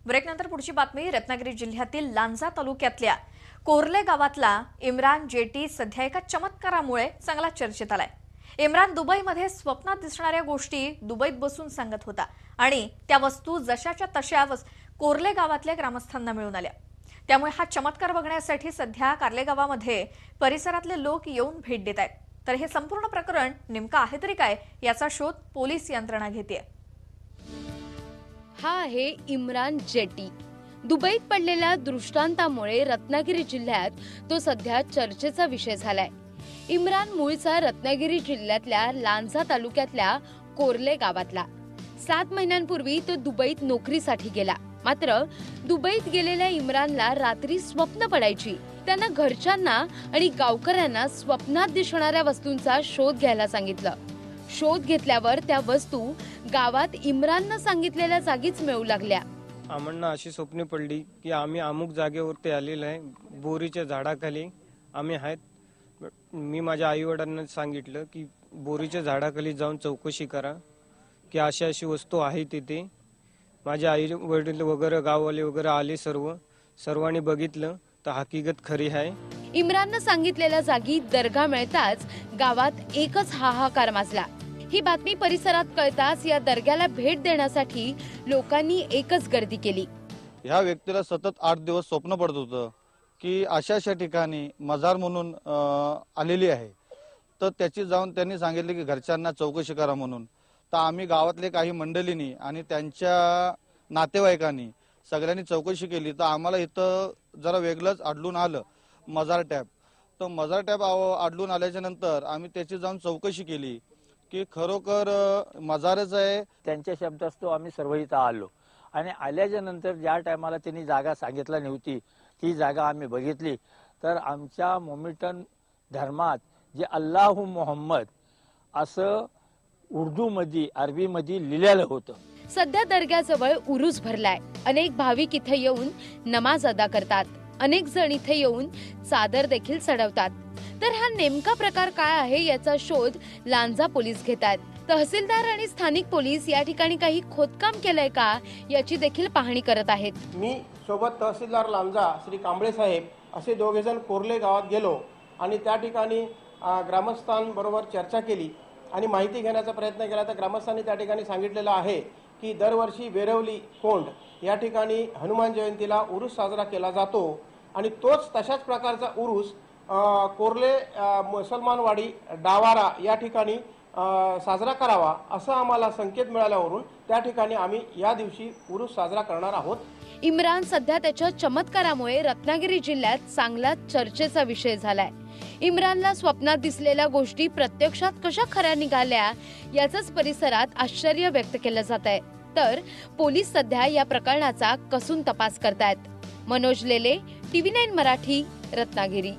ब्रेकनंतर पुढची बातमी रत्नागिरी जिल्ह्यातील लांजा तालुक्यातल्या कोर्ले गावातला इम्रान जेटी सध्या एका चमत्कारामुळे चांगला चर्चेत आलाय। इम्रान दुबईमध्ये स्वप्नात दिसणाऱ्या गोष्टी दुबईत बसून सांगत होता आणि त्या वस्तू जशाच्या तशा कोर्ले गावातल्या ग्रामस्थांना मिळून आल्या। त्यामुळे हा चमत्कार बघण्यासाठी सध्या कार्ले गावामध्ये परिसरातले लोक येऊन भेट देत आहेत। तर हे संपूर्ण प्रकरण नेमकं आहे तरी काय याचा शोध पोलीस यंत्रणा घेतेय। हा आहे इम्रान जेटी। दुबईत पडलेल्या दृष्टांतामुळे रत्नागिरी जिल्ह्यात तो सध्या चर्चेचा विषय झालाय। इम्रान मूळचा रत्नागिरी जिल्ह्यातल्या लांजा तालुक्यातल्या कोर्ले गावातला। 7 महिन्यांपूर्वी तो दुबईत नोकरीसाठी गेला। मात्र दुबईत गेलेल्या इम्रानला रात्री स्वप्न पडायची। त्यांना घरच्यांना आणि गावकऱ्यांना स्वप्नात दिसणाऱ्या वस्तूंचा शोध घ्यायला सांगितलं। शोध घेतल्यावर त्या वस्तू गावात इम्राननं सांगितलेल्या जागीच मिळू लागल्या। आम्हाला अशी स्वप्ने पडली की आम्ही अमुक जागेवरती आलेलो आहे, बोरीच्या झाडाखाली आम्ही आहेत। मी माझ्या आई वडिलांना सांगितलं की बोरीच्या झाडाखाली जाऊन चौकशी करा की अशी वस्तू आहे तिथे। माझे आई वडील वगैरे गाववाले वगैरे आले, सर्वांनी बघितलं तर हकीकत खरी आहे। इम्राननं सांगितलेल्या जागी दर्गा मिळताच गावात एकच हाहाकार माजला। ही बातमी परिसरात कळताच या दर्ग्याला भेट देण्यासाठी लोकांनी एकच गर्दी केली। ह्या व्यक्तीला सतत 8 दिवस स्वप्न पडत होतं की अशा ठिकाणी मजार म्हणून आलेली आहे। तर त्याची जाऊन त्यांनी सांगितले की घरच्यांना चौकशी करा म्हणून। तर आम्ही गावातले काही मंडळींनी आणि त्यांच्या नातेवाईकांनी सगळ्यांनी चौकशी केली। तर आम्हाला इथं जरा वेगळंच आढळून आलं मजार टॅप। तर मजार टॅप आढळून आल्याच्या नंतर आम्ही त्याची जाऊन चौकशी केली की खरोखर मजारच आहे। त्यांच्या शब्दास्तव आम्ही सर्व इथं आलो आणि आल्याच्या नंतर ज्या टायमाला त्यांनी जागा सांगितली नव्हती ती जागा आम्ही बघितली। तर आमच्या मोमिटन धर्मात जे अल्लाहु मोहम्मद असं उर्दू मध्ये अरबी मध्ये लिहिलेलं होतं। सध्या दर्ग्याजवळ उरूस भरलाय। अनेक भाविक इथे येऊन नमाज अदा करतात। अनेक जण इथे येऊन चादर देखील चढवतात। तर हा नेमका प्रकार काय आहे याचा शोध लांजा पोलीस घेतात। तहसीलदार आणि स्थानिक पोलीस या ठिकाणी काही खोदकाम केलंय का याची देखील पाहणी करत आहेत। मी सोबत तहसीलदार लांजा श्री कांबळे साहेब असे दोघे जण कोर्ले गावात गेलो आणि त्या ठिकाणी ग्रामस्थांबरोबर चर्चा केली आणि माहिती घेण्याचा प्रयत्न केला। तर ग्रामस्थांनी त्या ठिकाणी सांगितलेलं आहे की दरवर्षी वेरवली कोंड या ठिकाणी हनुमान जयंतीला उरूस साजरा केला जातो आणि तोच तशाच प्रकारचा उरूस कोर्ले मुसलमानवाडी डावारा या ठिकाणी साजरा करावा असं आम्हाला संकेत मिळाल्यावरून त्या ठिकाणी आम्ही या दिवशी उरूस साजरा करणार आहोत। इम्रान सध्या त्याच्या चमत्कारामुळे रत्नागिरी जिल्ह्यात चांगला चर्चेचा विषय झालाय। इम्रानला स्वप्नात दिसलेल्या गोष्टी प्रत्यक्षात कशा खऱ्या निघाल्या याचाच परिसरात आश्चर्य व्यक्त केलं जात आहे। तर पोलीस सध्या या प्रकरणाचा कसून तपास करतायत। मनोज लेले, TV9 मराठी, रत्नागिरी।